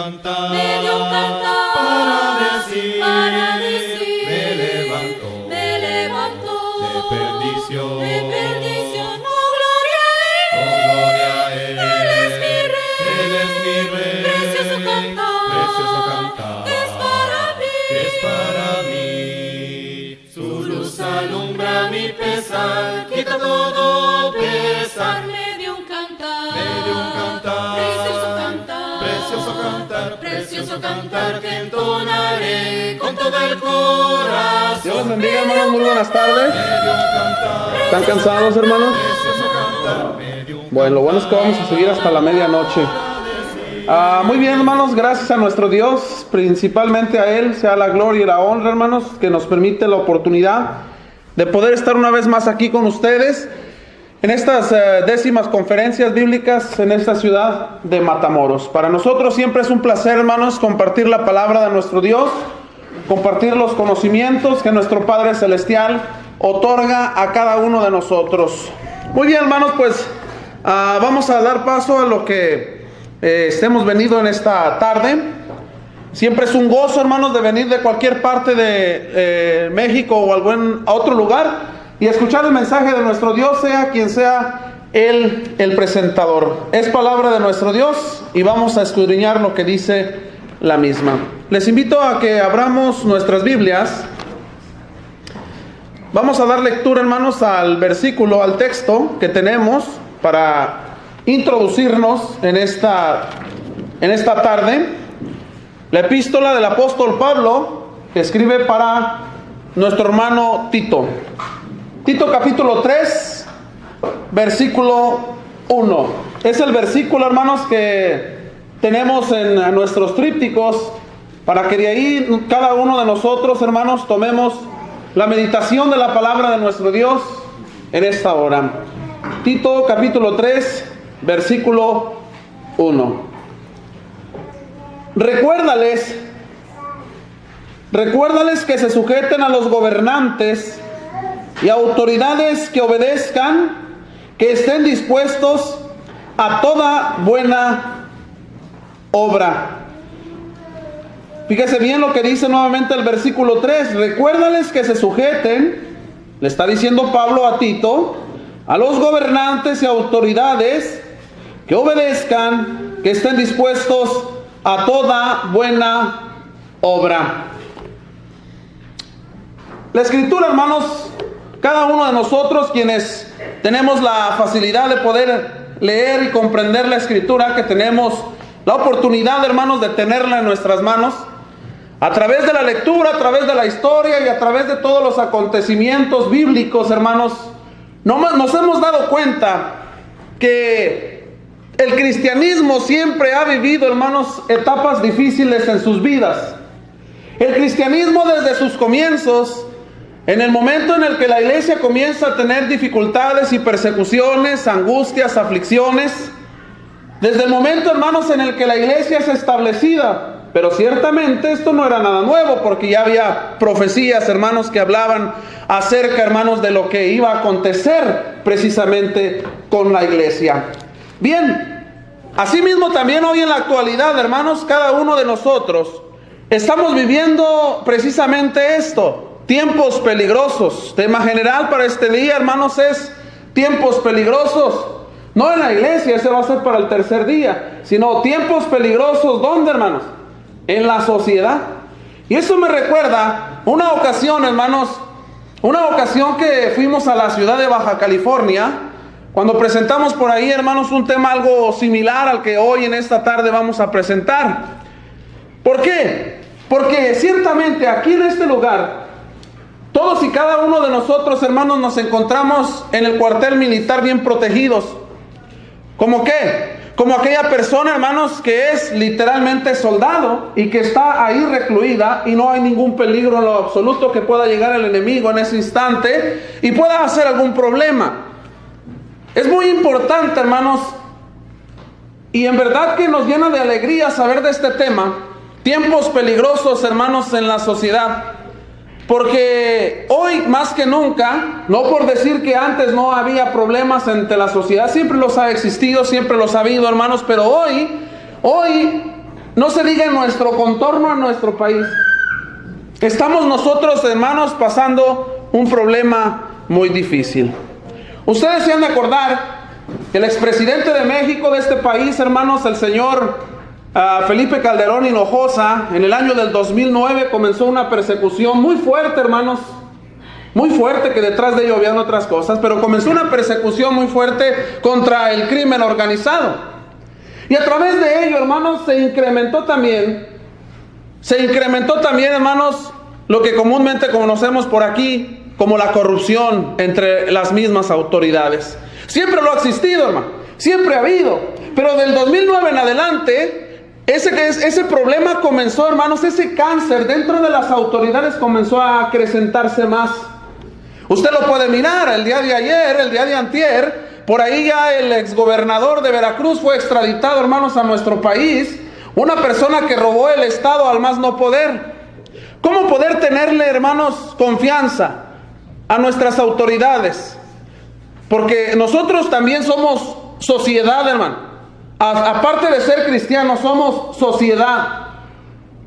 cantar, para decir, me levanto, de perdición, oh gloria a Él, Él es mi Rey, precioso cantar, que es para mí, su luz alumbra mi pesar, quita todo pesar, me dio un cantar, precioso cantar que entonaré con todo el corazón. Dios los bendiga, hermanos, muy buenas tardes. ¿Están cansados, hermanos? Bueno, lo bueno es que vamos a seguir hasta la medianoche. Muy bien, hermanos, gracias a nuestro Dios, principalmente a Él, sea la gloria y la honra, hermanos, que nos permite la oportunidad de poder estar una vez más aquí con ustedes en estas 10º conferencias bíblicas en esta ciudad de Matamoros. Para nosotros siempre es un placer, hermanos, compartir la palabra de nuestro Dios, compartir los conocimientos que nuestro Padre Celestial otorga a cada uno de nosotros. Muy bien, hermanos, pues vamos a dar paso a lo que hemos venido en esta tarde. Siempre es un gozo, hermanos, de venir de cualquier parte de México o a otro lugar y escuchar el mensaje de nuestro Dios, sea quien sea el presentador. Es palabra de nuestro Dios y vamos a escudriñar lo que dice la misma. Les invito a que abramos nuestras Biblias. Vamos a dar lectura, hermanos, al versículo, al texto que tenemos para introducirnos en esta tarde. La epístola del apóstol Pablo, que escribe para nuestro hermano Tito. Tito capítulo 3, versículo 1. Es el versículo, hermanos, que tenemos en nuestros trípticos, para que de ahí cada uno de nosotros, hermanos, tomemos la meditación de la palabra de nuestro Dios en esta hora. Tito capítulo 3, versículo 1. Recuérdales que se sujeten a los gobernantes y autoridades, que obedezcan, que estén dispuestos a toda buena obra. Fíjese bien lo que dice nuevamente el versículo 3. Recuérdales que se sujeten, le está diciendo Pablo a Tito, a los gobernantes y autoridades, que obedezcan, que estén dispuestos a toda buena obra. La Escritura, hermanos, cada uno de nosotros quienes tenemos la facilidad de poder leer y comprender la Escritura, que tenemos la oportunidad, hermanos, de tenerla en nuestras manos, a través de la lectura, a través de la historia y a través de todos los acontecimientos bíblicos, hermanos, nos hemos dado cuenta que el cristianismo siempre ha vivido, hermanos, etapas difíciles en sus vidas. El cristianismo desde sus comienzos, en el momento en el que la iglesia comienza a tener dificultades y persecuciones, angustias, aflicciones, desde el momento, hermanos, en el que la iglesia es establecida, pero ciertamente esto no era nada nuevo, porque ya había profecías, hermanos, que hablaban acerca, hermanos, de lo que iba a acontecer precisamente con la iglesia. Bien, asimismo también hoy en la actualidad, hermanos, cada uno de nosotros estamos viviendo precisamente esto, tiempos peligrosos. Tema general para este día, hermanos, es tiempos peligrosos. No en la iglesia, ese va a ser para el tercer día, sino tiempos peligrosos, ¿dónde, hermanos? En la sociedad. Y eso me recuerda una ocasión, hermanos, una ocasión que fuimos a la ciudad de Baja California, cuando presentamos por ahí, hermanos, un tema algo similar al que hoy en esta tarde vamos a presentar. ¿Por qué? Porque ciertamente aquí en este lugar, todos y cada uno de nosotros, hermanos, nos encontramos en el cuartel militar bien protegidos. ¿Cómo qué? Como aquella persona, hermanos, que es literalmente soldado y que está ahí recluida y no hay ningún peligro en lo absoluto que pueda llegar el enemigo en ese instante y pueda hacer algún problema. Es muy importante, hermanos, y en verdad que nos llena de alegría saber de este tema, tiempos peligrosos, hermanos, en la sociedad. Porque hoy más que nunca, no por decir que antes no había problemas entre la sociedad, siempre los ha existido, siempre los ha habido, hermanos, pero hoy No se diga en nuestro contorno, en nuestro país. Estamos nosotros, hermanos, pasando un problema muy difícil. Ustedes se han de acordar que el expresidente de México, de este país, hermanos, el señor Felipe Calderón Hinojosa, en el año del 2009 comenzó una persecución muy fuerte, hermanos. Muy fuerte, que detrás de ello habían otras cosas, pero comenzó una persecución muy fuerte contra el crimen organizado. Y a través de ello, hermanos, se incrementó también, hermanos, lo que comúnmente conocemos por aquí como la corrupción entre las mismas autoridades. Siempre lo ha existido, hermano, siempre ha habido, pero del 2009 en adelante, ese problema comenzó, hermanos, ese cáncer dentro de las autoridades comenzó a acrecentarse más. Usted lo puede mirar, el día de ayer, el día de antier, por ahí ya el exgobernador de Veracruz fue extraditado, hermanos, a nuestro país. Una persona que robó el Estado al más no poder. ¿Cómo poder tenerle, hermanos, confianza a nuestras autoridades? Porque nosotros también somos sociedad, hermano. Aparte de ser cristianos, somos sociedad.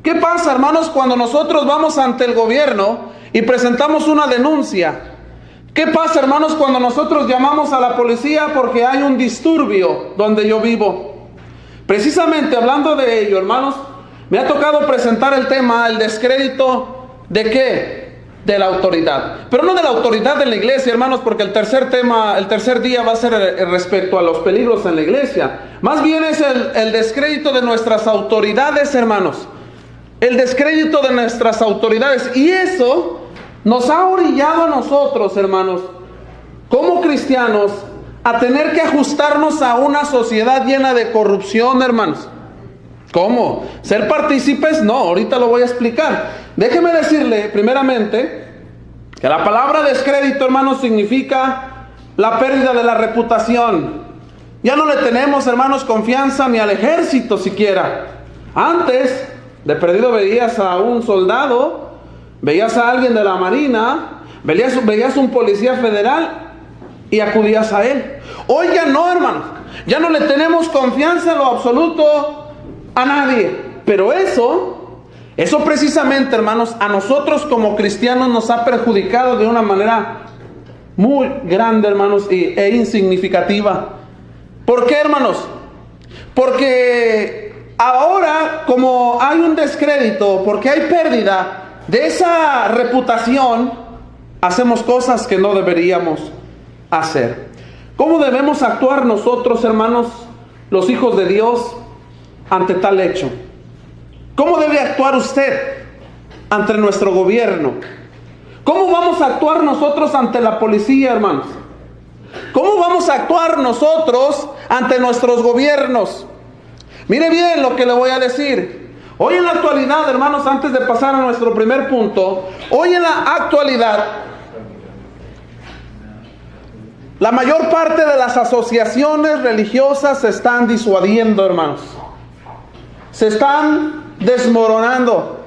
¿Qué pasa, hermanos, cuando nosotros vamos ante el gobierno y presentamos una denuncia? ¿Qué pasa, hermanos, cuando nosotros llamamos a la policía porque hay un disturbio donde yo vivo? Precisamente hablando de ello, hermanos, me ha tocado presentar el tema, el descrédito ¿de qué? De la autoridad. Pero no de la autoridad de la iglesia, hermanos, porque el tercer día va a ser respecto a los peligros en la iglesia. Más bien es el descrédito de nuestras autoridades, hermanos. El descrédito de nuestras autoridades. Y eso nos ha orillado a nosotros, hermanos, como cristianos, a tener que ajustarnos a una sociedad llena de corrupción, hermanos. ¿Cómo? ¿Ser partícipes? No, ahorita lo voy a explicar. Déjeme decirle, primeramente, que la palabra descrédito, hermanos, significa la pérdida de la reputación. Ya no le tenemos, hermanos, confianza ni al ejército siquiera. Antes, de perdido veías a un soldado, veías a alguien de la marina, veías un policía federal y acudías a él. Hoy ya no, hermanos, ya no le tenemos confianza en lo absoluto a nadie. Pero eso precisamente, hermanos, a nosotros como cristianos nos ha perjudicado de una manera muy grande, hermanos, e insignificativa. ¿Por qué, hermanos? Porque ahora, como hay un descrédito, porque hay pérdida de esa reputación, hacemos cosas que no deberíamos hacer. ¿Cómo debemos actuar nosotros, hermanos, los hijos de Dios, ante tal hecho? ¿Cómo debe actuar usted ante nuestro gobierno? ¿Cómo vamos a actuar nosotros ante la policía, hermanos? ¿Cómo vamos a actuar nosotros ante nuestros gobiernos? Mire bien lo que le voy a decir. Hoy en la actualidad, hermanos, antes de pasar a nuestro primer punto, hoy en la actualidad, la mayor parte de las asociaciones religiosas se están disuadiendo, hermanos. Se están desmoronando.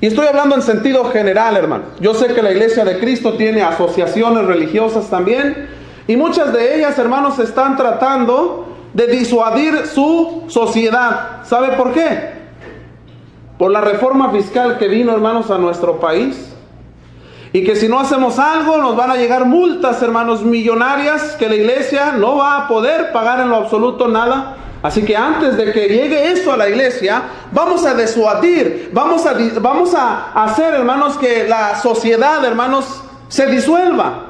Y estoy hablando en sentido general, hermano. Yo sé que la Iglesia de Cristo tiene asociaciones religiosas también. Y muchas de ellas, hermanos, están tratando de disuadir su sociedad. ¿Sabe por qué? Por la reforma fiscal que vino, hermanos, a nuestro país. Y que si no hacemos algo nos van a llegar multas, hermanos, millonarias, que la iglesia no va a poder pagar en lo absoluto nada. Así que antes de que llegue eso a la iglesia, vamos a disuadir, vamos a hacer, hermanos, que la sociedad, hermanos, se disuelva.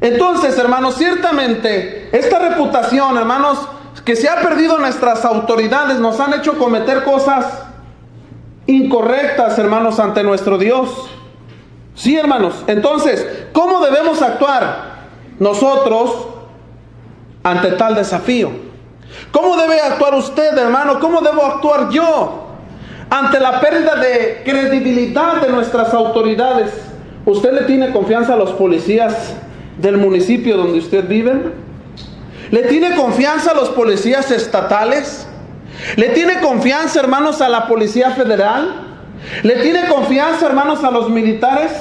Entonces, hermanos, ciertamente esta reputación, hermanos, que se ha perdido, nuestras autoridades nos han hecho cometer cosas incorrectas, hermanos, ante nuestro Dios. Sí, hermanos. Entonces, ¿cómo debemos actuar nosotros ante tal desafío? ¿Cómo debe actuar usted, hermano? ¿Cómo debo actuar yo ante la pérdida de credibilidad de nuestras autoridades? ¿Usted le tiene confianza a los policías del municipio donde usted vive? ¿Le tiene confianza a los policías estatales? ¿Le tiene confianza, hermanos, a la policía federal? ¿Le tiene confianza, hermanos, a los militares?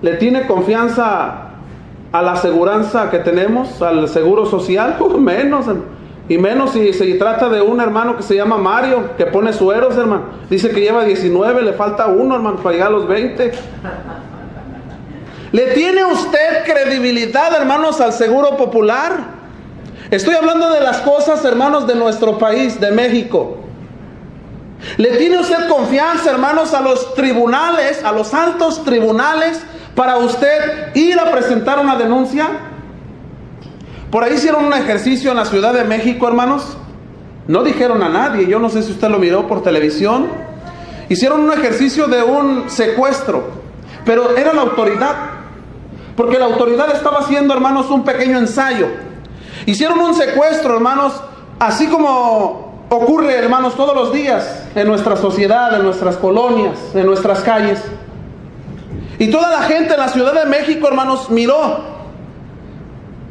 ¿Le tiene confianza a la aseguranza que tenemos, al seguro social? Menos. Y menos si se trata de un hermano que se llama Mario, que pone sueros, hermano. Dice que lleva 19, le falta uno, hermano, para llegar a los 20. ¿Le tiene usted credibilidad, hermanos, al Seguro Popular? Estoy hablando de las cosas, hermanos, de nuestro país, de México. ¿Le tiene usted confianza, hermanos, a los tribunales, a los altos tribunales, para usted ir a presentar una denuncia? Por ahí hicieron un ejercicio en la Ciudad de México, hermanos. No dijeron a nadie, yo no sé si usted lo miró por televisión. Hicieron un ejercicio de un secuestro, pero era la autoridad, porque la autoridad estaba haciendo, hermanos, un pequeño ensayo. Hicieron un secuestro, hermanos, así como ocurre, hermanos, todos los días en nuestra sociedad, en nuestras colonias, en nuestras calles. Y toda la gente en la Ciudad de México, hermanos, miró.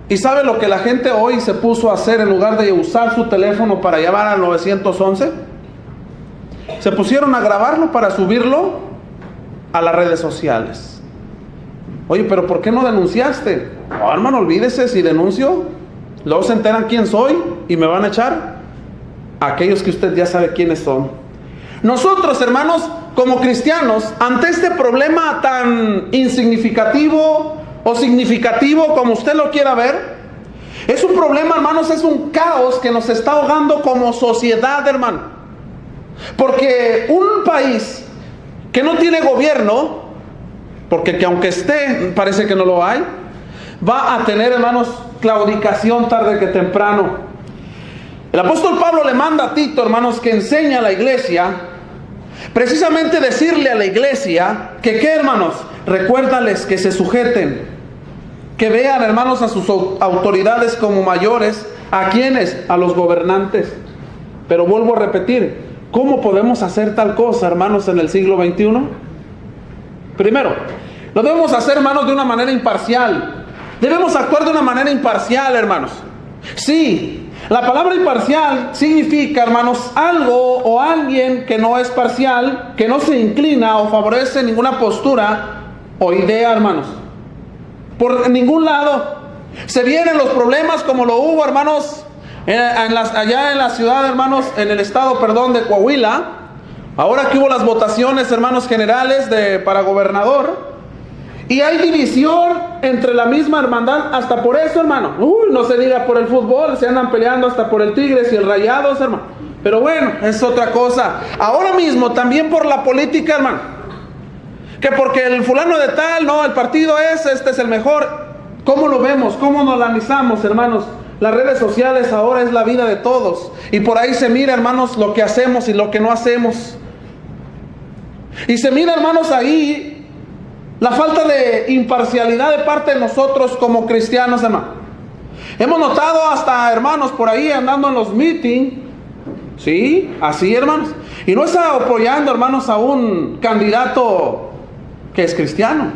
¿Y sabe lo que la gente hoy se puso a hacer en lugar de usar su teléfono para llamar al 911? Se pusieron a grabarlo para subirlo a las redes sociales. Oye, pero ¿por qué no denunciaste? Oh, hermano, olvídese, si denuncio, luego se enteran quién soy y me van a echar a aquellos que usted ya sabe quiénes son. Nosotros, hermanos, como cristianos, ante este problema tan insignificativo o significativo, como usted lo quiera ver, es un problema, hermanos, es un caos que nos está ahogando como sociedad, hermano. Porque un país que no tiene gobierno, porque que aunque esté, parece que no lo hay, va a tener, hermanos, claudicación tarde que temprano. El apóstol Pablo le manda a Tito, hermanos, que enseñe a la iglesia, precisamente decirle a la iglesia que, ¿qué, hermanos? Recuérdales que se sujeten, que vean, hermanos, a sus autoridades como mayores. ¿A quiénes? A los gobernantes. Pero vuelvo a repetir, ¿cómo podemos hacer tal cosa, hermanos, en el siglo XXI? Primero, lo debemos hacer, hermanos, de una manera imparcial. Debemos actuar de una manera imparcial, hermanos. Sí, la palabra imparcial significa, hermanos, algo o alguien que no es parcial, que no se inclina o favorece ninguna postura o idea, hermanos. Por ningún lado. Se vienen los problemas como lo hubo, hermanos, allá en la ciudad, hermanos, en el estado, de Coahuila. Ahora que hubo las votaciones, hermanos, generales para gobernador. Y hay división entre la misma hermandad, hasta por eso, hermano. No se diga por el fútbol, se andan peleando hasta por el Tigres y el Rayados, hermano. Pero bueno, es otra cosa. Ahora mismo también por la política, hermano. Que porque el fulano de tal, no, el partido este es el mejor. ¿Cómo lo vemos? ¿Cómo nos analizamos, hermanos? Las redes sociales ahora es la vida de todos. Y por ahí se mira, hermanos, lo que hacemos y lo que no hacemos. Y se mira, hermanos, ahí la falta de imparcialidad de parte de nosotros como cristianos, hermano. Hemos notado hasta, hermanos, por ahí andando en los meetings. Sí, así, hermanos. Y no está apoyando, hermanos, a un candidato que es cristiano.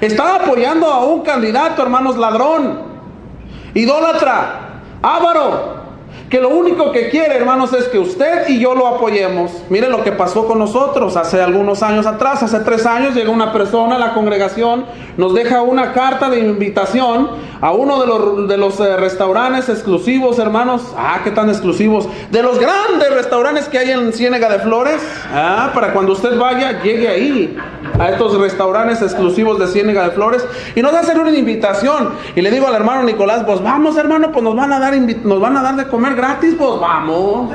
Está apoyando a un candidato, hermanos, ladrón, idólatra, avaro, que lo único que quiere, hermanos, es que usted y yo lo apoyemos. Miren lo que pasó con nosotros hace algunos años atrás. Hace 3 años llegó una persona a la congregación, nos deja una carta de invitación a uno de los restaurantes exclusivos, hermanos. ¿Qué tan exclusivos? De los grandes restaurantes que hay en Ciénega de Flores. Para cuando usted vaya, llegue ahí, a estos restaurantes exclusivos de Ciénega de Flores, y nos hacen una invitación. Y le digo al hermano Nicolás, pues vamos, hermano, pues nos van a dar de comer gratis, pues vamos.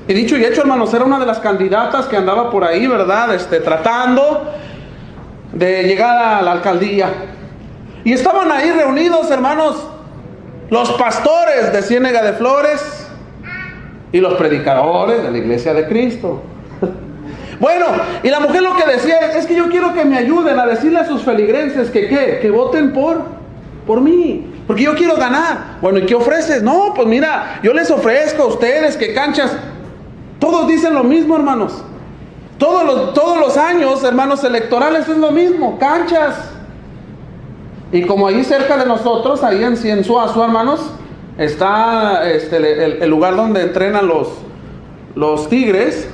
Y dicho y hecho, hermanos, era una de las candidatas que andaba por ahí, ¿verdad? Tratando de llegar a la alcaldía. Y estaban ahí reunidos, hermanos, los pastores de Ciénega de Flores y los predicadores de la Iglesia de Cristo. Bueno, y la mujer lo que decía es que yo quiero que me ayuden a decirle a sus feligreses que voten por mí, porque yo quiero ganar. Bueno, ¿y qué ofreces? No, pues mira, yo les ofrezco a ustedes que canchas. Todos dicen lo mismo, hermanos. Todos los años, hermanos, electorales es lo mismo, canchas. Y como ahí cerca de nosotros, ahí en Cienzuazo, hermanos, está el lugar donde entrenan los Tigres.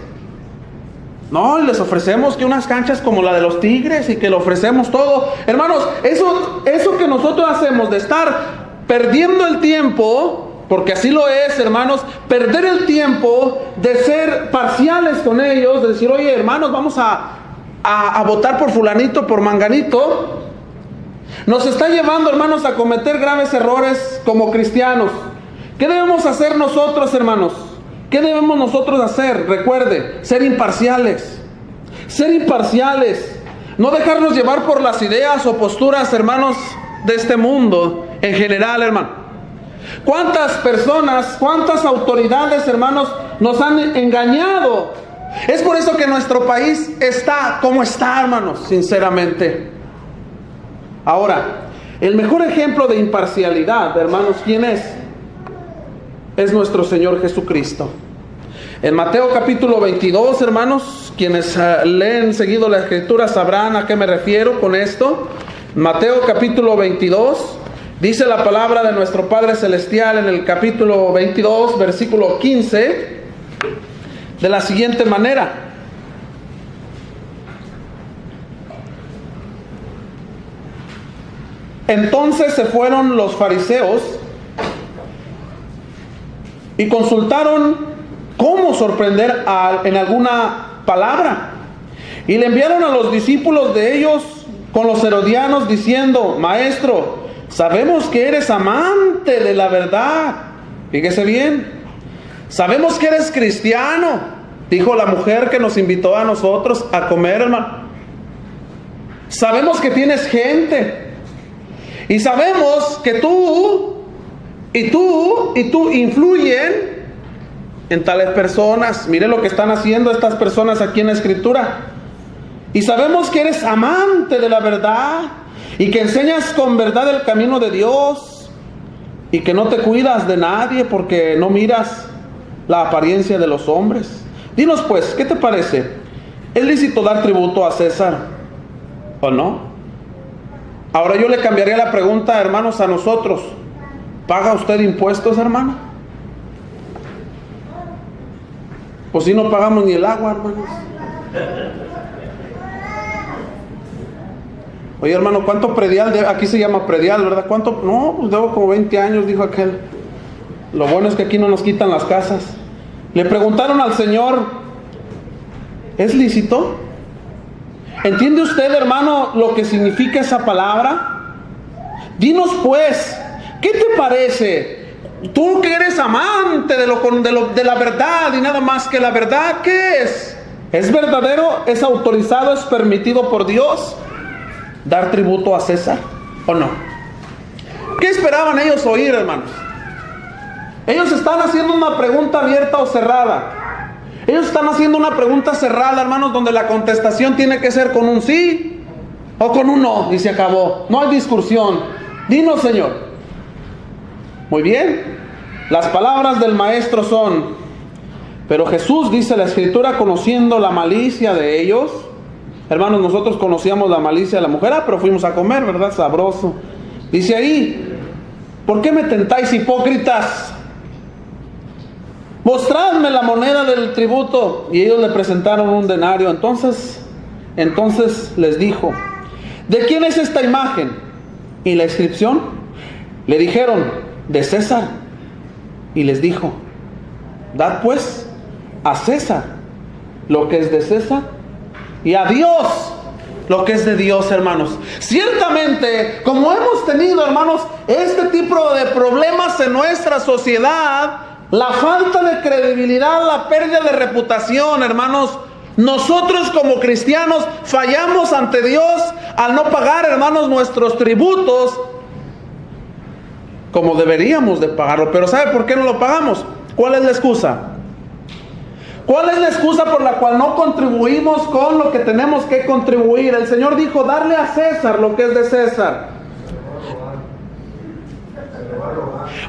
No, y les ofrecemos que unas canchas como la de los Tigres y que le ofrecemos todo. Hermanos, eso que nosotros hacemos de estar perdiendo el tiempo, porque así lo es, hermanos, perder el tiempo de ser parciales con ellos, de decir, oye, hermanos, vamos a votar por fulanito, por manganito, nos está llevando, hermanos, a cometer graves errores como cristianos. ¿Qué debemos hacer nosotros, hermanos? ¿Qué debemos nosotros hacer? Recuerde, ser imparciales. Ser imparciales. No dejarnos llevar por las ideas o posturas, hermanos, de este mundo en general, hermano. ¿Cuántas personas, cuántas autoridades, hermanos, nos han engañado? Es por eso que nuestro país está como está, hermanos, sinceramente. Ahora, el mejor ejemplo de imparcialidad, hermanos, ¿quién es? Es nuestro Señor Jesucristo. En Mateo capítulo 22, hermanos, quienes leen seguido la Escritura sabrán a qué me refiero con esto. Mateo capítulo 22, dice la palabra de nuestro Padre Celestial en el capítulo 22, versículo 15, de la siguiente manera. Entonces se fueron los fariseos y consultaron cómo sorprender en alguna palabra. Y le enviaron a los discípulos de ellos con los herodianos diciendo, Maestro, sabemos que eres amante de la verdad. Fíjese bien. Sabemos que eres cristiano, dijo la mujer que nos invitó a nosotros a comer, hermano. Sabemos que tienes gente. Y sabemos que tú influyen en tales personas. Mire lo que están haciendo estas personas aquí en la Escritura. Y sabemos que eres amante de la verdad y que enseñas con verdad el camino de Dios y que no te cuidas de nadie porque no miras la apariencia de los hombres. Dinos pues, ¿qué te parece? ¿Es lícito dar tributo a César o no? Ahora yo le cambiaría la pregunta, hermanos, a nosotros. ¿Paga usted impuestos, hermano? Pues si no pagamos ni el agua, hermanos. Oye, hermano, ¿cuánto predial? Aquí se llama predial, ¿verdad? ¿Cuánto? No, pues debo como 20 años, dijo aquel. Lo bueno es que aquí no nos quitan las casas. Le preguntaron al Señor, ¿es lícito? ¿Entiende usted, hermano, lo que significa esa palabra? Dinos pues, ¿qué te parece? Tú que eres amante de la verdad y nada más que la verdad, ¿qué es? ¿Es verdadero? ¿Es autorizado? ¿Es permitido por Dios dar tributo a César o no? ¿Qué esperaban ellos oír, hermanos? Ellos están haciendo una pregunta abierta o cerrada. Ellos están haciendo una pregunta cerrada, hermanos, donde la contestación tiene que ser con un sí o con un no, y se acabó. No hay discusión. Dinos, Señor. Muy bien. Las palabras del maestro son, pero Jesús, dice la Escritura, conociendo la malicia de ellos. Hermanos, nosotros conocíamos la malicia de la mujer, pero fuimos a comer, ¿verdad? Sabroso. Dice ahí, ¿por qué me tentáis, hipócritas? Mostradme la moneda del tributo. Y ellos le presentaron un denario. Entonces les dijo, ¿de quién es esta imagen y la inscripción? Le dijeron, de César. Y les dijo, dad pues a César lo que es de César y a Dios lo que es de Dios, hermanos. Ciertamente, como hemos tenido, hermanos, este tipo de problemas en nuestra sociedad, la falta de credibilidad, la pérdida de reputación, hermanos, nosotros como cristianos fallamos ante Dios al no pagar, hermanos, nuestros tributos como deberíamos de pagarlo. Pero ¿sabe por qué no lo pagamos? ¿Cuál es la excusa? ¿Cuál es la excusa por la cual no contribuimos con lo que tenemos que contribuir? El Señor dijo, darle a César lo que es de César.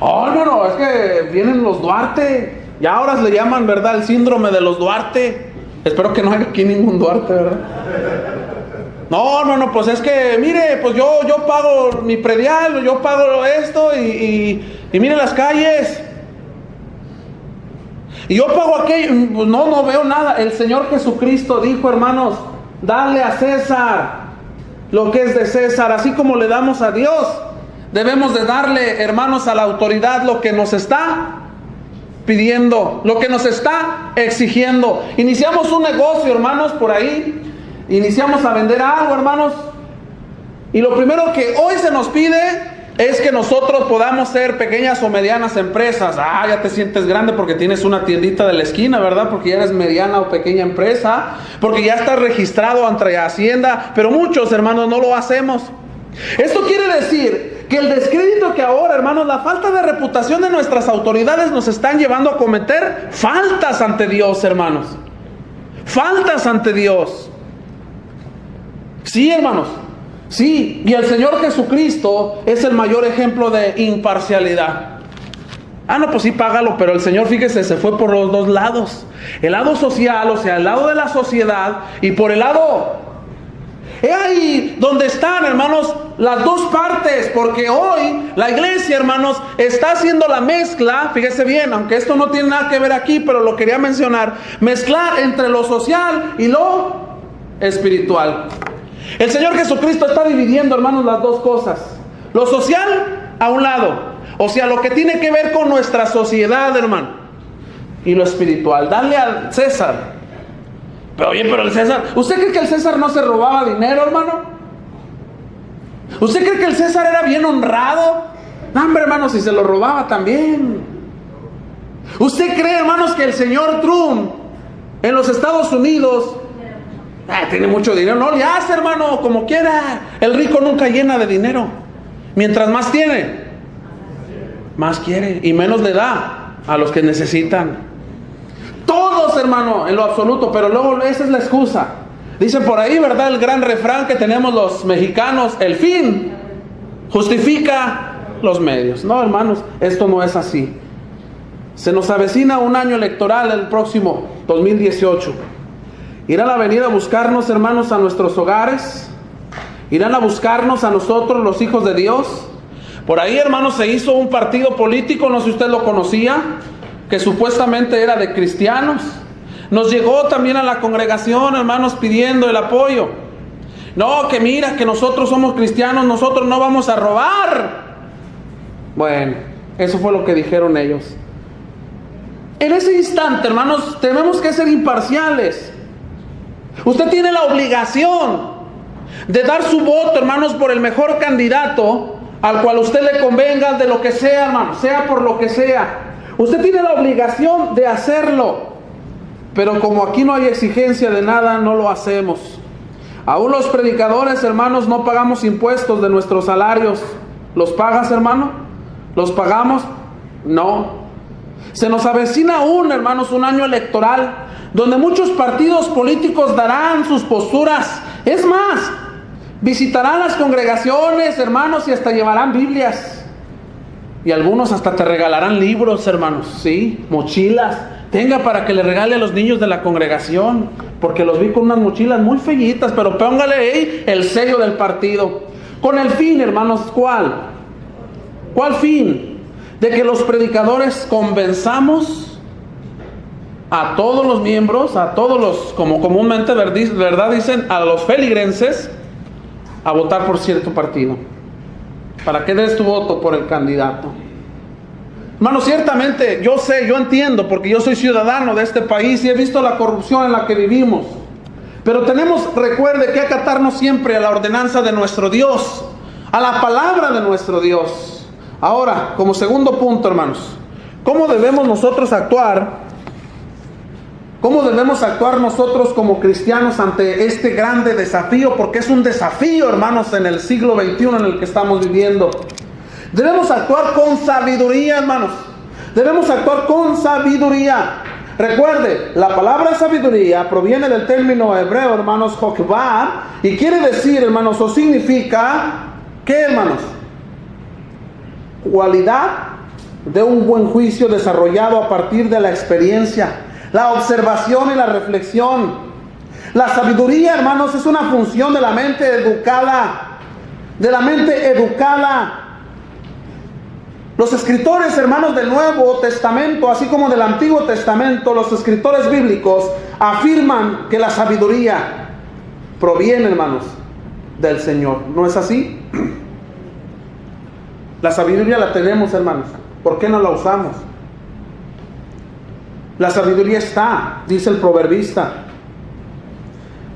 Oh, no, es que vienen los Duarte. Y ahora le llaman, ¿verdad?, el síndrome de los Duarte. Espero que no haya aquí ningún Duarte, ¿verdad? No, pues es que, mire, pues yo pago mi predial, yo pago esto y mire las calles. Y yo pago aquello, pues no veo nada. El Señor Jesucristo dijo, hermanos, dale a César lo que es de César, así como le damos a Dios. debemos de darle, hermanos, a la autoridad lo que nos está pidiendo, lo que nos está exigiendo. Iniciamos un negocio, hermanos, por ahí, iniciamos a vender algo, hermanos, y lo primero que hoy se nos pide es que nosotros podamos ser pequeñas o medianas empresas. Ya te sientes grande porque tienes una tiendita de la esquina, ¿verdad? Porque ya eres mediana o pequeña empresa, porque ya estás registrado ante Hacienda, pero muchos, hermanos, no lo hacemos. Esto quiere decir que el descrédito que ahora, hermanos, la falta de reputación de nuestras autoridades nos están llevando a cometer faltas ante Dios, hermanos. Faltas ante Dios. Sí, hermanos. Sí, y el Señor Jesucristo es el mayor ejemplo de imparcialidad. No, pues sí, págalo, pero el Señor, fíjese, se fue por los dos lados. El lado social, o sea, el lado de la sociedad, y por el lado... Es ahí donde están, hermanos, las dos partes, porque hoy la iglesia, hermanos, está haciendo la mezcla, fíjese bien, aunque esto no tiene nada que ver aquí, pero lo quería mencionar, mezclar entre lo social y lo espiritual. El Señor Jesucristo está dividiendo, hermanos, las dos cosas. Lo social a un lado, o sea, lo que tiene que ver con nuestra sociedad, hermano, y lo espiritual. Dale al César. Pero oye, pero el César, ¿usted cree que el César no se robaba dinero, hermano? ¿Usted cree que el César era bien honrado? No, hombre, hermano, si se lo robaba también. ¿Usted cree, hermanos, que el señor Trump en los Estados Unidos tiene mucho dinero? No le hace, hermano, como quiera. El rico nunca llena de dinero. Mientras más tiene, más quiere y menos le da a los que necesitan. Todos, hermano, en lo absoluto, pero luego esa es la excusa. Dicen por ahí, ¿verdad? El gran refrán que tenemos los mexicanos: el fin justifica los medios. No, hermanos, esto no es así. Se nos avecina un año electoral, el próximo 2018. Irán a venir a buscarnos, hermanos, a nuestros hogares. Irán a buscarnos a nosotros, los hijos de Dios. Por ahí, hermanos, se hizo un partido político, no sé si usted lo conocía, que supuestamente era de cristianos. Nos llegó también a la congregación, hermanos, pidiendo el apoyo. No, que mira, que nosotros somos cristianos, nosotros no vamos a robar. Bueno, eso fue lo que dijeron ellos. En ese instante, hermanos, tenemos que ser imparciales. Usted tiene la obligación de dar su voto, hermanos, por el mejor candidato al cual usted le convenga, de lo que sea, hermanos, sea por lo que sea. Usted tiene la obligación de hacerlo, pero como aquí no hay exigencia de nada, no lo hacemos. Aún los predicadores, hermanos, no pagamos impuestos de nuestros salarios. ¿Los pagas, hermano? ¿Los pagamos? No. Se nos avecina aún, hermanos, un año electoral donde muchos partidos políticos darán sus posturas. Es más, visitarán las congregaciones, hermanos, y hasta llevarán Biblias. Y algunos hasta te regalarán libros, hermanos, sí, mochilas. Tenga para que le regale a los niños de la congregación, porque los vi con unas mochilas muy fellitas, pero póngale ahí el sello del partido. Con el fin, hermanos, ¿cuál? ¿Cuál fin? De que los predicadores convenzamos a todos los miembros, a todos los, como comúnmente, ¿verdad? Dicen, a los feligrenses, a votar por cierto partido. Para que des tu voto por el candidato. Hermano, ciertamente yo sé, yo entiendo, porque yo soy ciudadano de este país y he visto la corrupción en la que vivimos. Pero tenemos, recuerde, que acatarnos siempre a la ordenanza de nuestro Dios, a la palabra de nuestro Dios. Ahora, como segundo punto, hermanos, ¿cómo debemos nosotros actuar? ¿Cómo debemos actuar nosotros como cristianos ante este grande desafío? Porque es un desafío, hermanos, en el siglo XXI en el que estamos viviendo. Debemos actuar con sabiduría, hermanos. Debemos actuar con sabiduría. Recuerde, la palabra sabiduría proviene del término hebreo, hermanos, jokbah, y quiere decir, hermanos, o significa, ¿qué, hermanos? Cualidad de un buen juicio desarrollado a partir de la experiencia, la observación y la reflexión. La sabiduría, hermanos, es una función de la mente educada. De la mente educada. Los escritores, hermanos, del Nuevo Testamento, así como del Antiguo Testamento, los escritores bíblicos afirman que la sabiduría proviene, hermanos, del Señor. ¿No es así? La sabiduría la tenemos, hermanos. ¿Por qué no la usamos? La sabiduría está, dice el proverbista.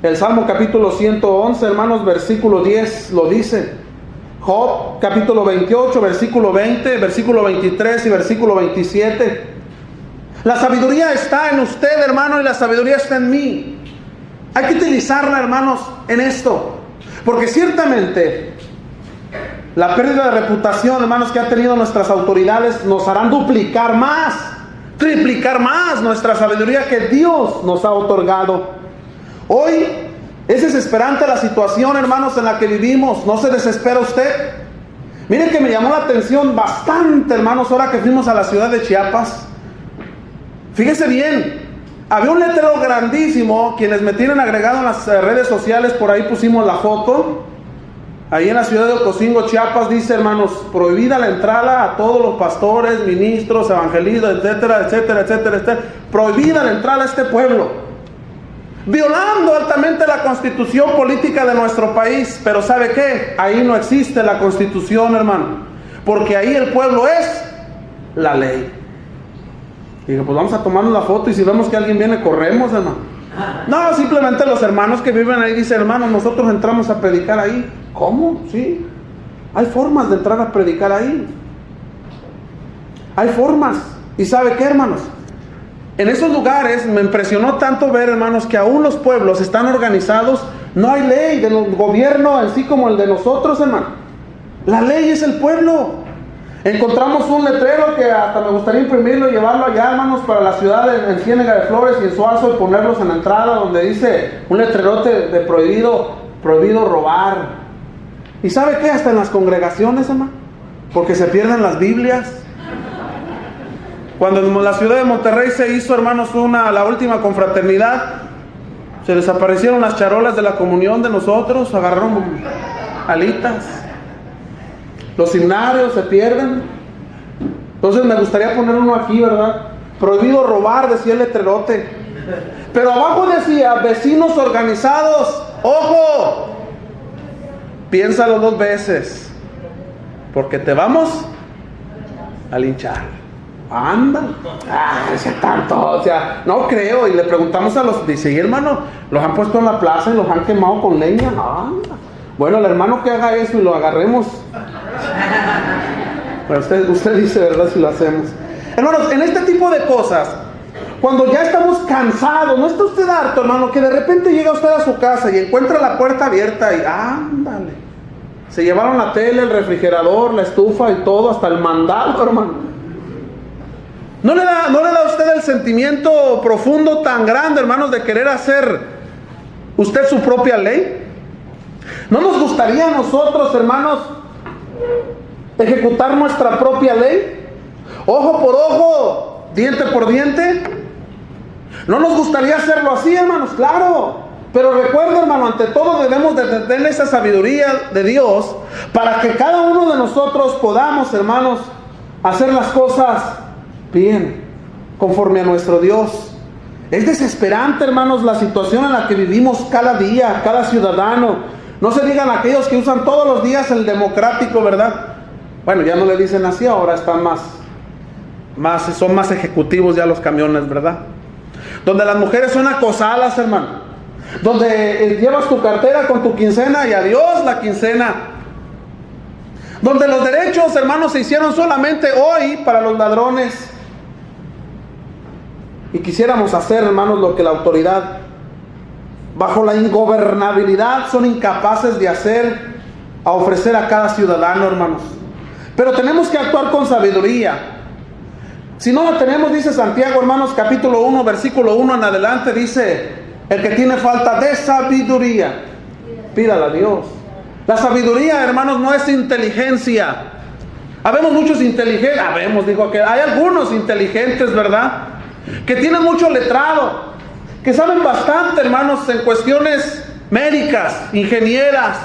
El Salmo capítulo 111, hermanos, versículo 10 lo dice. Job capítulo 28, versículo 20, versículo 23 y versículo 27. La sabiduría está en usted, hermano, y la sabiduría está en mí. Hay que utilizarla, hermanos, en esto. Porque ciertamente la pérdida de reputación, hermanos, que han tenido nuestras autoridades nos harán duplicar más, triplicar más nuestra sabiduría que Dios nos ha otorgado. Hoy es desesperante la situación, hermanos, en la que vivimos. ¿No se desespera usted? Miren que me llamó la atención bastante, hermanos, ahora que fuimos a la ciudad de Chiapas. Fíjese bien, había un letrero grandísimo. Quienes me tienen agregado en las redes sociales, por ahí pusimos la foto. Ahí en la ciudad de Ocosingo, Chiapas, dice, hermanos, prohibida la entrada a todos los pastores, ministros, evangelistas, etcétera, etcétera, etcétera, etcétera. Prohibida la entrada a este pueblo, violando altamente la constitución política de nuestro país. Pero ¿sabe qué? Ahí no existe la constitución, hermano, porque ahí el pueblo es la ley. Y dije, pues vamos a tomarnos la foto, y si vemos que alguien viene, corremos, hermano. No, simplemente los hermanos que viven ahí dicen, hermanos, nosotros entramos a predicar ahí. ¿Cómo? Sí, hay formas de entrar a predicar ahí. Hay formas. ¿Y sabe qué, hermanos? En esos lugares me impresionó tanto ver, hermanos, que aún los pueblos están organizados. No hay ley del gobierno en sí como el de nosotros, hermano. La ley es el pueblo. Encontramos un letrero que hasta me gustaría imprimirlo y llevarlo allá, hermanos, para la ciudad en Ciénega de Flores y en Suazo, y ponerlos en la entrada, donde dice un letrerote de prohibido robar. ¿Y sabe qué? Hasta en las congregaciones, hermano, porque se pierden las Biblias. Cuando en la ciudad de Monterrey se hizo, hermanos, la última confraternidad, se desaparecieron las charolas de la comunión de nosotros, agarraron alitas. Los himnarios se pierden. Entonces me gustaría poner uno aquí, ¿verdad? Prohibido robar, decía el letrerote. Pero abajo decía, vecinos organizados, ¡ojo! Piénsalo 2 veces, porque te vamos a linchar. Anda, decía tanto, o sea, no creo. Y le preguntamos a los, dice, y hermano, los han puesto en la plaza y los han quemado con leña. Anda. Bueno, el hermano que haga eso y lo agarremos. Pero usted dice, ¿verdad? Si lo hacemos. Hermanos, en este tipo de cosas, cuando ya estamos cansados, ¿no está usted harto, hermano? Que de repente llega usted a su casa y encuentra la puerta abierta y ándale, se llevaron la tele, el refrigerador, la estufa y todo, hasta el mandado, hermano. ¿No le da a usted el sentimiento profundo tan grande, hermanos, de querer hacer usted su propia ley? ¿No nos gustaría a nosotros, hermanos, ejecutar nuestra propia ley? Ojo por ojo, diente por diente. ¿No nos gustaría hacerlo así, hermanos? Claro. Pero recuerda, hermano, ante todo debemos de tener esa sabiduría de Dios para que cada uno de nosotros podamos, hermanos, hacer las cosas bien, conforme a nuestro Dios. Es desesperante, hermanos, la situación en la que vivimos cada día, cada ciudadano. No se digan aquellos que usan todos los días el democrático, ¿verdad? Bueno, ya no le dicen así, ahora están son más ejecutivos ya los camiones, ¿verdad? Donde las mujeres son acosadas, hermano. Donde llevas tu cartera con tu quincena y adiós la quincena. Donde los derechos, hermanos, se hicieron solamente hoy para los ladrones. Y quisiéramos hacer, hermanos, lo que la autoridad, bajo la ingobernabilidad, son incapaces de hacer, a ofrecer a cada ciudadano, hermanos. Pero tenemos que actuar con sabiduría. Si no la tenemos, dice Santiago, hermanos, capítulo 1, versículo 1 en adelante, dice, el que tiene falta de sabiduría, pídala a Dios. La sabiduría, hermanos, no es inteligencia. Habemos muchos inteligentes, digo que hay algunos inteligentes, ¿verdad? Que tienen mucho letrado, que saben bastante, hermanos, en cuestiones médicas, ingenieras,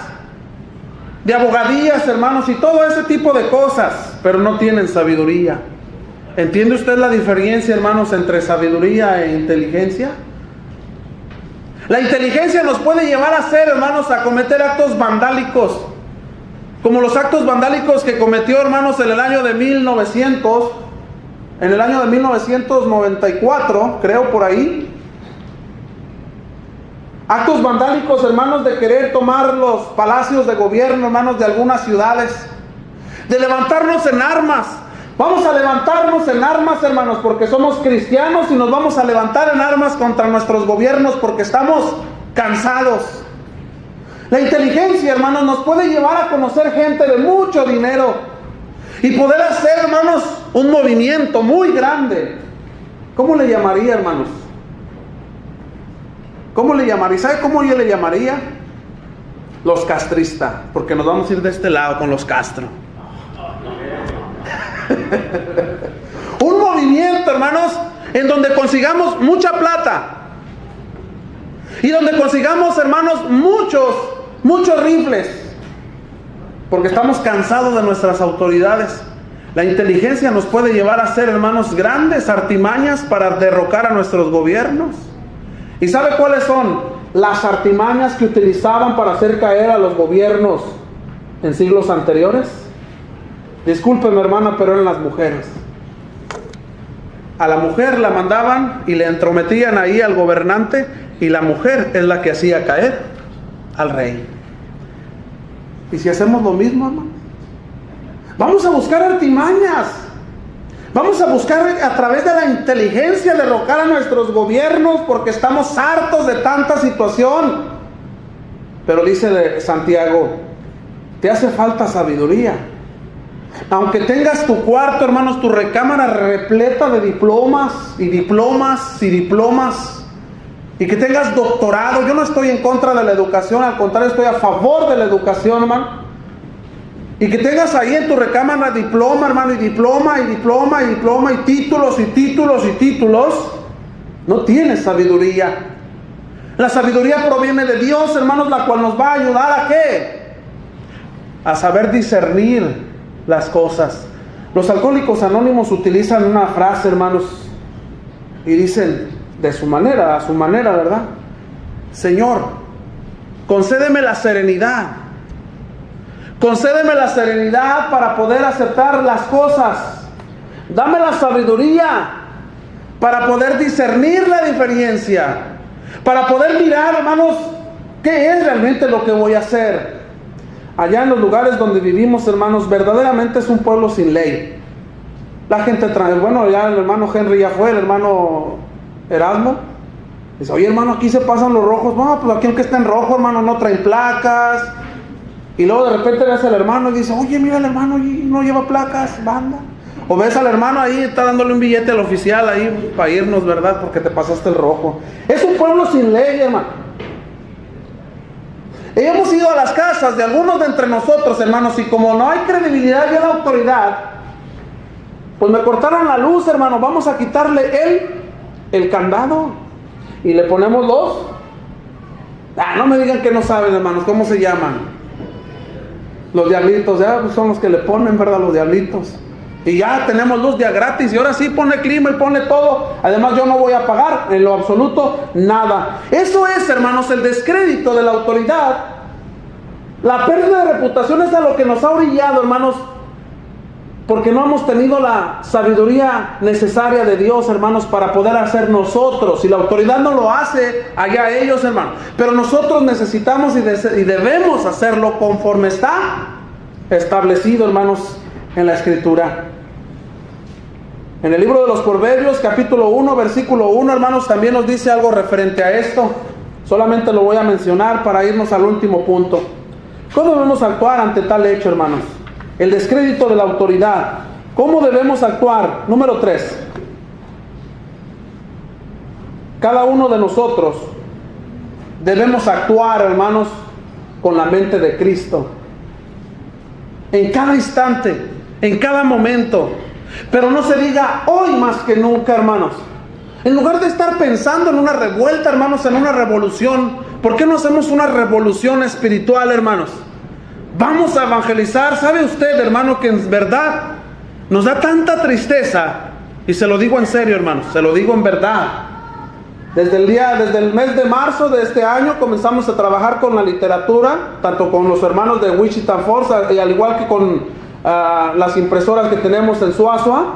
de abogadías, hermanos, y todo ese tipo de cosas, pero no tienen sabiduría. ¿Entiende usted la diferencia, hermanos, entre sabiduría e inteligencia? La inteligencia nos puede llevar a ser, hermanos, a cometer actos vandálicos. como los actos vandálicos que cometió, hermanos, en el año de 1994, creo por ahí. Actos vandálicos, hermanos, de querer tomar los palacios de gobierno, hermanos, de algunas ciudades, de levantarnos en armas. Vamos a levantarnos en armas, hermanos, porque somos cristianos, y nos vamos a levantar en armas contra nuestros gobiernos porque estamos cansados. La inteligencia, hermanos, nos puede llevar a conocer gente de mucho dinero y poder hacer, hermanos, un movimiento muy grande. ¿Cómo le llamaría, hermanos? ¿Cómo le llamaría? ¿Sabe cómo yo le llamaría? Los castristas, porque nos vamos a ir de este lado con los Castro. Un movimiento, hermanos, en donde consigamos mucha plata y donde consigamos, hermanos, muchos rifles, porque estamos cansados de nuestras autoridades. La inteligencia nos puede llevar a hacer, hermanos, grandes artimañas para derrocar a nuestros gobiernos. ¿Y sabe cuáles son las artimañas que utilizaban para hacer caer a los gobiernos en siglos anteriores? Discúlpeme, hermana, pero eran las mujeres. A la mujer la mandaban y le entrometían ahí al gobernante, y la mujer es la que hacía caer al rey. ¿Y si hacemos lo mismo, hermano? Vamos a buscar artimañas. Vamos a buscar a través de la inteligencia derrocar a nuestros gobiernos, porque estamos hartos de tanta situación. Pero dice de Santiago, te hace falta sabiduría. Aunque tengas tu cuarto, hermanos, tu recámara repleta de diplomas y diplomas y diplomas, y que tengas doctorado. Yo no estoy en contra de la educación, al contrario, estoy a favor de la educación, hermano. Y que tengas ahí en tu recámara diploma, hermano, y diploma, y diploma, y diploma, y títulos, y títulos, y títulos, no tienes sabiduría. La sabiduría proviene de Dios, hermanos, la cual nos va a ayudar ¿a qué? A saber discernir las cosas. Los alcohólicos anónimos utilizan una frase, hermanos, y dicen de su manera, a su manera, ¿verdad? Señor, concédeme la serenidad. Concédeme la serenidad para poder aceptar las cosas. Dame la sabiduría para poder discernir la diferencia, para poder mirar, hermanos, qué es realmente lo que voy a hacer. Allá en los lugares donde vivimos, hermanos, verdaderamente es un pueblo sin ley. La gente trae, bueno, ya el hermano Henry ya fue, el hermano Erasmo. Dice, oye, hermano, aquí se pasan los rojos. No, pues aquí aunque está en rojo, hermano, no traen placas. Y luego de repente ves al hermano y dice, oye, mira, el hermano no lleva placas, banda. O ves al hermano ahí, está dándole un billete al oficial ahí para irnos, ¿verdad? Porque te pasaste el rojo. Es un pueblo sin ley, hermano. Y hemos ido a las casas de algunos de entre nosotros, hermanos, y como no hay credibilidad y la autoridad, pues me cortaron la luz, hermano. Vamos a quitarle el candado y le ponemos dos. No me digan que no saben, hermanos, ¿cómo se llaman? Los diablitos, ya pues son los que le ponen, ¿verdad? Los diablitos. Y ya tenemos luz ya gratis. Y ahora sí pone clima y pone todo. Además yo no voy a pagar en lo absoluto nada. Eso es, hermanos, el descrédito de la autoridad. La pérdida de reputación es a lo que nos ha orillado, hermanos, porque no hemos tenido la sabiduría necesaria de Dios, hermanos, para poder hacer nosotros. Y la autoridad no lo hace, allá ellos, hermanos. Pero nosotros necesitamos y debemos hacerlo conforme está establecido, hermanos, en la Escritura. En el libro de los Proverbios, capítulo 1, versículo 1, hermanos, también nos dice algo referente a esto. Solamente lo voy a mencionar para irnos al último punto. ¿Cómo debemos actuar ante tal hecho, hermanos? El descrédito de la autoridad. ¿Cómo debemos actuar? Número 3. Cada uno de nosotros debemos actuar, hermanos, con la mente de Cristo. En cada instante, en cada momento. Pero no se diga hoy más que nunca, hermanos. En lugar de estar pensando en una revuelta, hermanos, en una revolución, ¿por qué no hacemos una revolución espiritual, hermanos? Vamos a evangelizar. ¿Sabe usted, hermano, que en verdad nos da tanta tristeza? Y se lo digo en serio, hermanos, se lo digo en verdad. Desde el mes de marzo de este año comenzamos a trabajar con la literatura, tanto con los hermanos de Wichita Falls, y al igual que con las impresoras que tenemos en Suazua.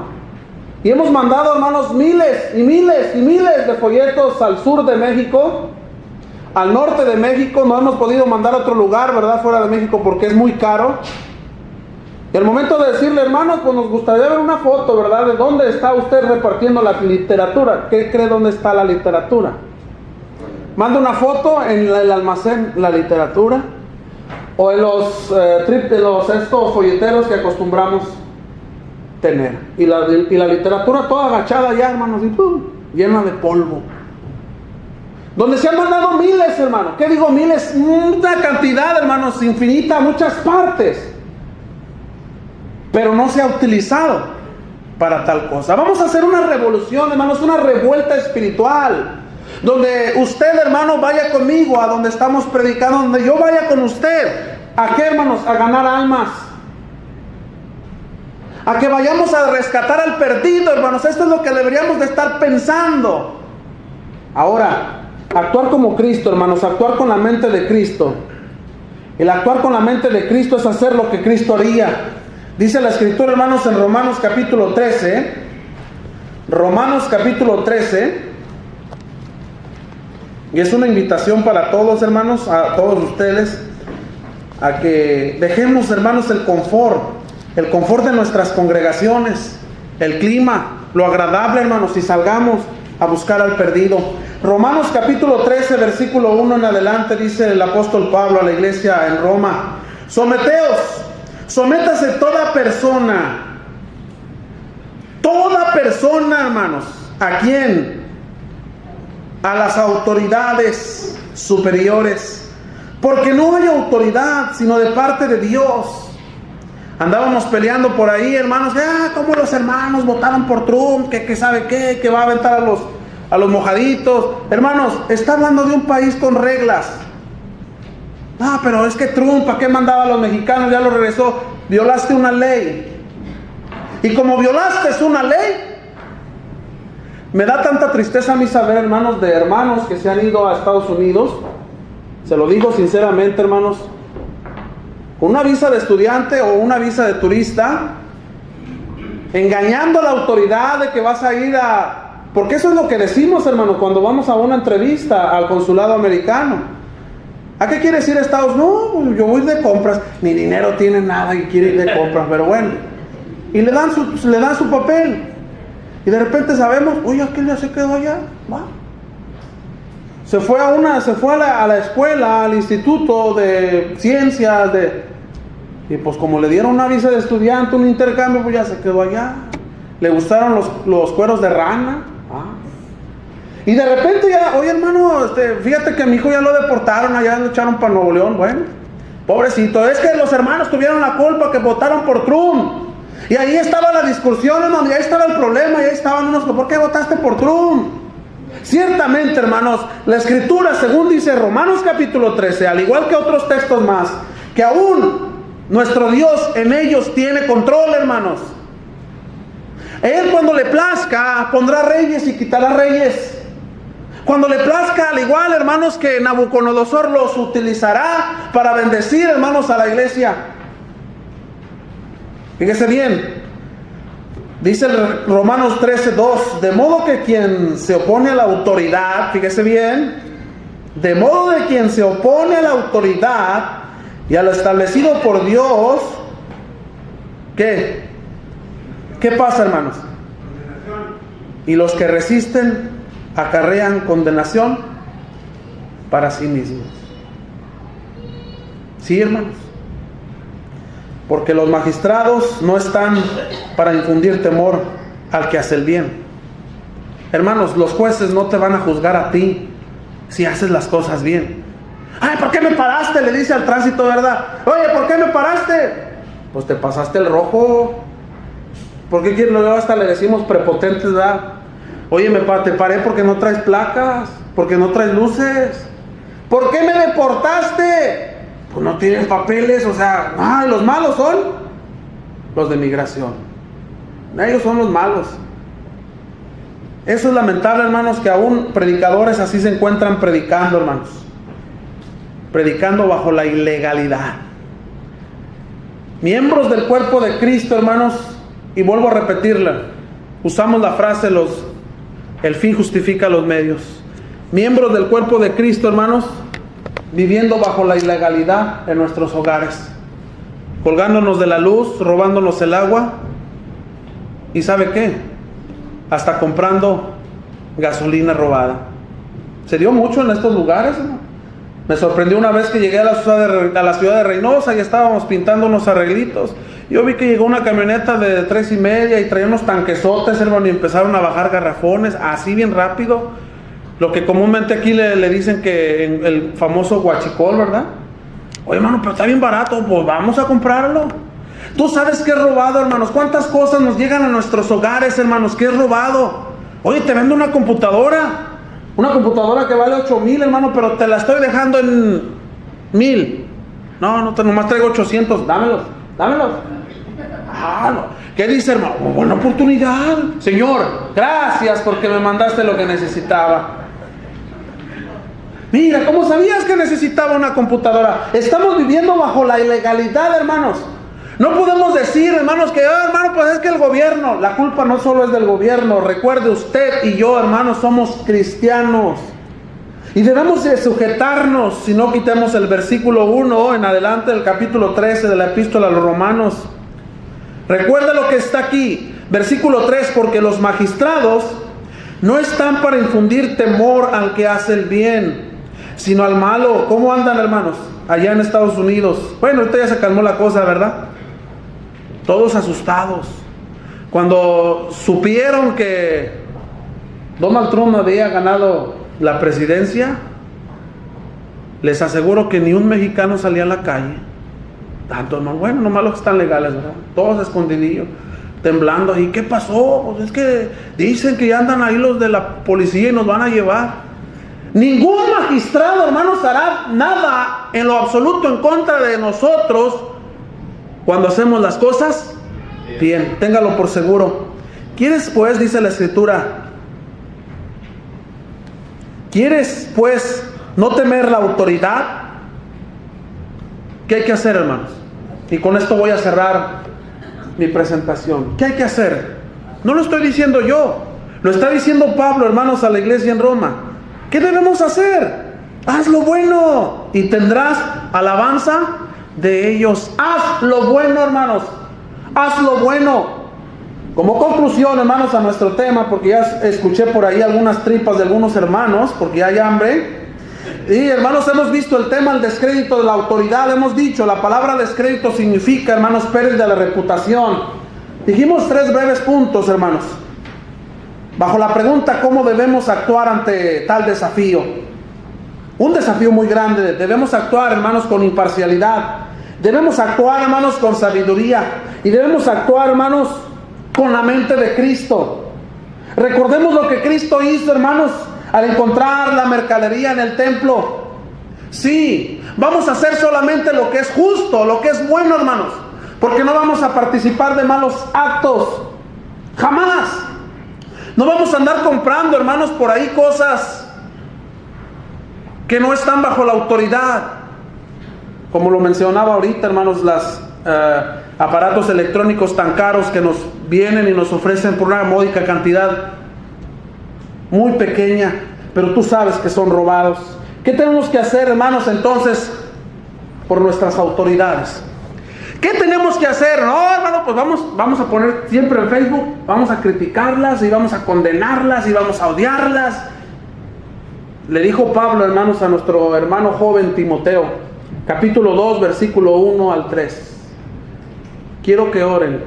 Y hemos mandado, hermanos, miles y miles y miles de folletos al sur de México, al norte de México. No hemos podido mandar a otro lugar, ¿verdad?, fuera de México, porque es muy caro. Y al momento de decirle, hermanos, pues nos gustaría ver una foto, ¿verdad?, de dónde está usted repartiendo la literatura. ¿Qué cree dónde está la literatura? Manda una foto en el almacén, la literatura, o en estos folleteros que acostumbramos tener. Y la literatura toda agachada ya, hermanos, y ¡pum!, llena de polvo. Donde se han mandado miles, hermanos. ¿Qué digo miles? Una cantidad, hermanos, infinita, muchas partes. Pero no se ha utilizado para tal cosa. Vamos a hacer una revolución, hermanos, una revuelta espiritual, donde usted, hermano, vaya conmigo a donde estamos predicando, donde yo vaya con usted. ¿A qué, hermanos? A ganar almas, a que vayamos a rescatar al perdido, hermanos. Esto es lo que deberíamos de estar pensando. Ahora, actuar como Cristo, hermanos, actuar con la mente de Cristo. El actuar con la mente de Cristo es hacer lo que Cristo haría. Dice la Escritura, hermanos, en Romanos capítulo 13, Romanos capítulo 13, y es una invitación para todos, hermanos, a todos ustedes, a que dejemos, hermanos, el confort de nuestras congregaciones, el clima, lo agradable, hermanos, y salgamos a buscar al perdido. Romanos capítulo 13, versículo 1 en adelante, dice el apóstol Pablo a la iglesia en Roma: sométase toda persona, hermanos, ¿a quién? A las autoridades superiores, porque no hay autoridad sino de parte de Dios. Andábamos peleando por ahí, hermanos, como los hermanos votaron por Trump, que sabe qué, que va a aventar a los mojaditos. Hermanos, está hablando de un país con reglas. Pero es que Trump, ¿para qué mandaba a los mexicanos? Ya lo regresó. Violaste una ley. Y como violaste una ley, me da tanta tristeza a mí saber, hermanos, de hermanos que se han ido a Estados Unidos. Se lo digo sinceramente, hermanos, con una visa de estudiante o una visa de turista, engañando a la autoridad de que vas a ir a... Porque eso es lo que decimos, hermanos, cuando vamos a una entrevista al consulado americano. ¿A qué quieres ir a Estados Unidos? No, yo voy de compras. Ni dinero tiene nada y quiere ir de compras, pero bueno. Y le dan su papel. Y de repente sabemos, oye, aquel ya se quedó allá. Va. Se fue a la escuela, al instituto de ciencias, y pues como le dieron una visa de estudiante, un intercambio, pues ya se quedó allá. Le gustaron los cueros de rana. Y de repente ya, oye, hermano, fíjate que a mi hijo ya lo deportaron, allá lo echaron para Nuevo León. Bueno, pobrecito, es que los hermanos tuvieron la culpa que votaron por Trump. Y ahí estaba la discusión, hermano, y ahí estaba el problema, y ahí estaban unos que, ¿por qué votaste por Trump? Ciertamente, hermanos, la Escritura, según dice Romanos capítulo 13, al igual que otros textos más, que aún nuestro Dios en ellos tiene control, hermanos. Él, cuando le plazca, pondrá reyes y quitará reyes. Cuando le plazca, al igual, hermanos, que Nabucodonosor los utilizará para bendecir, hermanos, a la iglesia. Fíjese bien, dice Romanos 13:2, de modo que quien se opone a la autoridad, fíjese bien, de modo de quien se opone a la autoridad y a lo establecido por Dios, ¿qué pasa, hermanos? Y los que resisten acarrean condenación para sí mismos. Sí, hermanos. Porque los magistrados no están para infundir temor al que hace el bien. Hermanos, los jueces no te van a juzgar a ti si haces las cosas bien. Ay, ¿por qué me paraste? Le dice al tránsito, ¿verdad? Oye, ¿por qué me paraste? Pues te pasaste el rojo. ¿Por qué luego hasta le decimos prepotentes, verdad? Oye, te paré porque no traes placas, porque no traes luces. ¿Por qué me deportaste? Pues no tienes papeles, o sea, los malos son los de migración. Ellos son los malos. Eso es lamentable, hermanos, que aún predicadores así se encuentran predicando, hermanos. Predicando bajo la ilegalidad. Miembros del cuerpo de Cristo, hermanos, y vuelvo a repetirla. Usamos la frase, el fin justifica los medios. Miembros del cuerpo de Cristo, hermanos, viviendo bajo la ilegalidad en nuestros hogares. Colgándonos de la luz, robándonos el agua. ¿Y sabe qué? Hasta comprando gasolina robada. Se dio mucho en estos lugares, ¿no? Me sorprendió una vez que llegué a la ciudad de Reynosa y estábamos pintando unos arreglitos. Yo vi que llegó una camioneta de 3.5 y traía unos tanquesotes, hermano, y empezaron a bajar garrafones, así bien rápido. Lo que comúnmente aquí le dicen que el famoso guachicol, ¿verdad? Oye, hermano, pero está bien barato, pues vamos a comprarlo. Tú sabes que es robado, hermanos. ¿Cuántas cosas nos llegan a nuestros hogares, hermanos, que es robado? Oye, te vendo una computadora. Una computadora que vale 8,000, hermano, pero te la estoy dejando en 1,000. No, nomás traigo 800. Dámelos. No. ¿Qué dice, hermano? Buena oportunidad. Señor, gracias porque me mandaste lo que necesitaba. Mira, ¿cómo sabías que necesitaba una computadora? Estamos viviendo bajo la ilegalidad, hermanos. No podemos decir, hermanos, que hermano, pues es que el gobierno, la culpa no solo es del gobierno. Recuerde, usted y yo, hermanos, somos cristianos y debemos de sujetarnos. Si no, quitemos el versículo 1 en adelante del capítulo 13 de la epístola a los Romanos. Recuerde lo que está aquí, versículo 3: porque los magistrados no están para infundir temor al que hace el bien, sino al malo. ¿Cómo andan, hermanos? Allá en Estados Unidos. Bueno, ahorita ya se calmó la cosa, ¿verdad? Todos asustados. Cuando supieron que Donald Trump había ganado la presidencia, les aseguro que ni un mexicano salía a la calle. Tanto, hermano, bueno, nomás los que están legales, ¿verdad? Todos escondidillos, temblando. ¿Y qué pasó? Pues es que dicen que ya andan ahí los de la policía y nos van a llevar. Ningún magistrado, hermanos, hará nada en lo absoluto en contra de nosotros cuando hacemos las cosas bien. Téngalo por seguro. ¿Quieres, pues, dice la Escritura, quieres, pues, no temer la autoridad? ¿Qué hay que hacer, hermanos? Y con esto voy a cerrar mi presentación. ¿Qué hay que hacer? No lo estoy diciendo yo, lo está diciendo Pablo, hermanos, a la iglesia en Roma. ¿Qué debemos hacer? Haz lo bueno y tendrás alabanza de ellos. Haz lo bueno, hermanos. Haz lo bueno. Como conclusión, hermanos, a nuestro tema, porque ya escuché por ahí algunas tripas de algunos hermanos, porque hay hambre. Y, hermanos, hemos visto el tema del descrédito de la autoridad. Hemos dicho, la palabra descrédito significa, hermanos, pérdida de la reputación. Dijimos 3 breves puntos, hermanos, bajo la pregunta: ¿cómo debemos actuar ante tal desafío? Un desafío muy grande. Debemos actuar, hermanos, con imparcialidad. Debemos actuar, hermanos, con sabiduría. Y debemos actuar, hermanos, con la mente de Cristo. Recordemos lo que Cristo hizo, hermanos, al encontrar la mercadería en el templo. Sí, vamos a hacer solamente lo que es justo, lo que es bueno, hermanos, porque no vamos a participar de malos actos. Jamás. No vamos a andar comprando, hermanos, por ahí cosas que no están bajo la autoridad. Como lo mencionaba ahorita, hermanos, los aparatos electrónicos tan caros que nos vienen y nos ofrecen por una módica cantidad muy pequeña, pero tú sabes que son robados. ¿Qué tenemos que hacer, hermanos, entonces, por nuestras autoridades? ¿Qué tenemos que hacer? No, hermano, pues vamos a poner siempre en Facebook, vamos a criticarlas y vamos a condenarlas y vamos a odiarlas. Le dijo Pablo, hermanos, a nuestro hermano joven Timoteo, capítulo 2, versículo 1 al 3. Quiero que oren.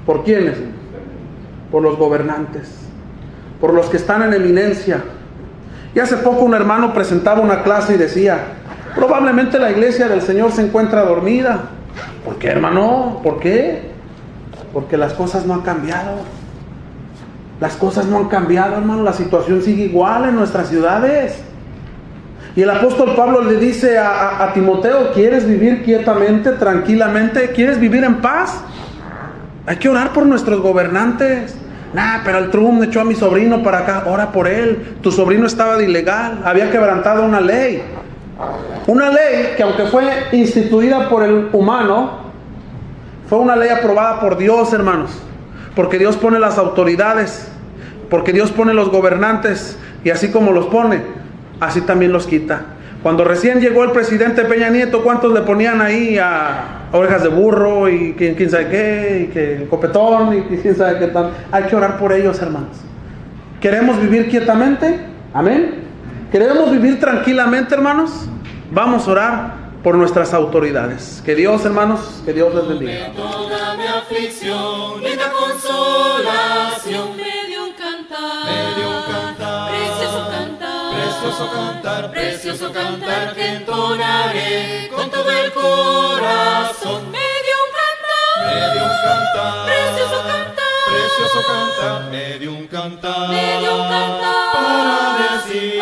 ¿Por quiénes? Por los gobernantes, por los que están en eminencia. Y hace poco un hermano presentaba una clase y decía: probablemente la iglesia del Señor se encuentra dormida. ¿Por qué, hermano? ¿Por qué? Porque las cosas no han cambiado. Las cosas no han cambiado, hermano. La situación sigue igual en nuestras ciudades. Y el apóstol Pablo le dice a Timoteo: ¿quieres vivir quietamente, tranquilamente? ¿Quieres vivir en paz? Hay que orar por nuestros gobernantes. Nah, pero el Trump echó a mi sobrino para acá. Ora por él. Tu sobrino estaba de ilegal. Había quebrantado una ley. Una ley que, aunque fue instituida por el humano, fue una ley aprobada por Dios, hermanos. Porque Dios pone las autoridades. Porque Dios pone los gobernantes. Y así como los pone, así también los quita. Cuando recién llegó el presidente Peña Nieto, ¿cuántos le ponían ahí a orejas de burro y quién sabe qué, y que el copetón y quién sabe qué tal? Hay que orar por ellos, hermanos. ¿Queremos vivir quietamente? Amén. ¿Queremos vivir tranquilamente, hermanos? Vamos a orar por nuestras autoridades. Que Dios, hermanos, que Dios les bendiga. Toda mi aflicción y la consolación Me dio un cantar, me dio un cantar, precioso cantar, precioso cantar, precioso cantar que entonaré con todo el corazón. me dio un cantar, Me dio un cantar, precioso cantar, precioso cantar, me dio un cantar, me dio un cantar, para decir,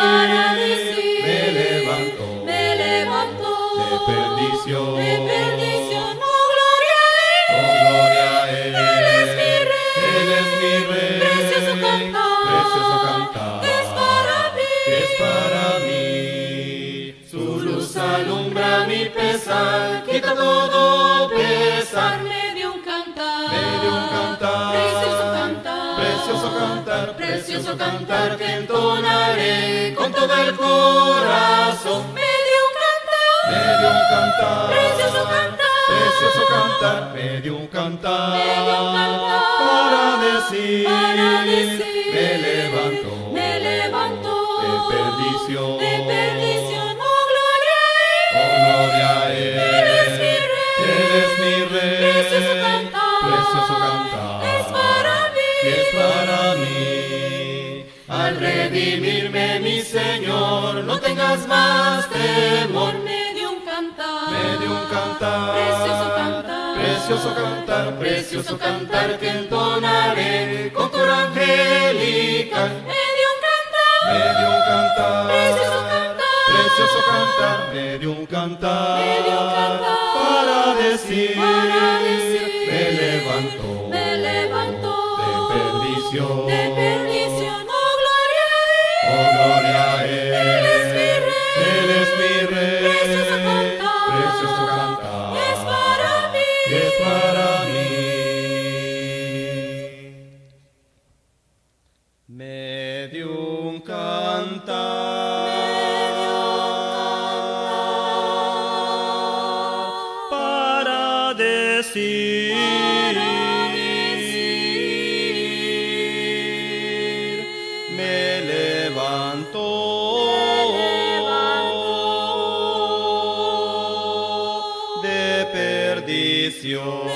me levanto me levantó de perdición, oh gloria a Él, oh gloria a Él, Él es mi Rey, Él es mi Rey, precioso cantar, precioso cantar, es para mí, es para mí. Su luz alumbra mi pesar, quita todo pesar. me dio un cantar, Me dio un cantar, precioso cantar, precioso cantar, precioso cantar que entonaré con todo el corazón. me dio un cantar, Me dio un cantar, precioso cantar, precioso cantar, me dio un cantar, me dio un cantar, para decir, me levanto levantó de perdición, oh gloria a Él, oh gloria a Él, Él es mi Rey, Él es mi Rey, precioso cantar, precioso cantar, es para mí, es para mí. Al redimirme mi Señor, no tengas más temor. me dio un cantar, Me dio un cantar, precioso cantar, precioso cantar, precioso cantar que entonaré con coro angelical. me dio un cantar, Me dio un cantar, precioso cantar, precioso cantar, me dio un cantar, me dio un cantar, para decir, me levantó levantó de perdición, oh gloria a Él, oh gloria a Él, Él es mi Rey, Él es mi Rey, precioso cantar, precioso cantar, es para mí, es para mí. Me dio un cantar para decir, me levantó de perdición.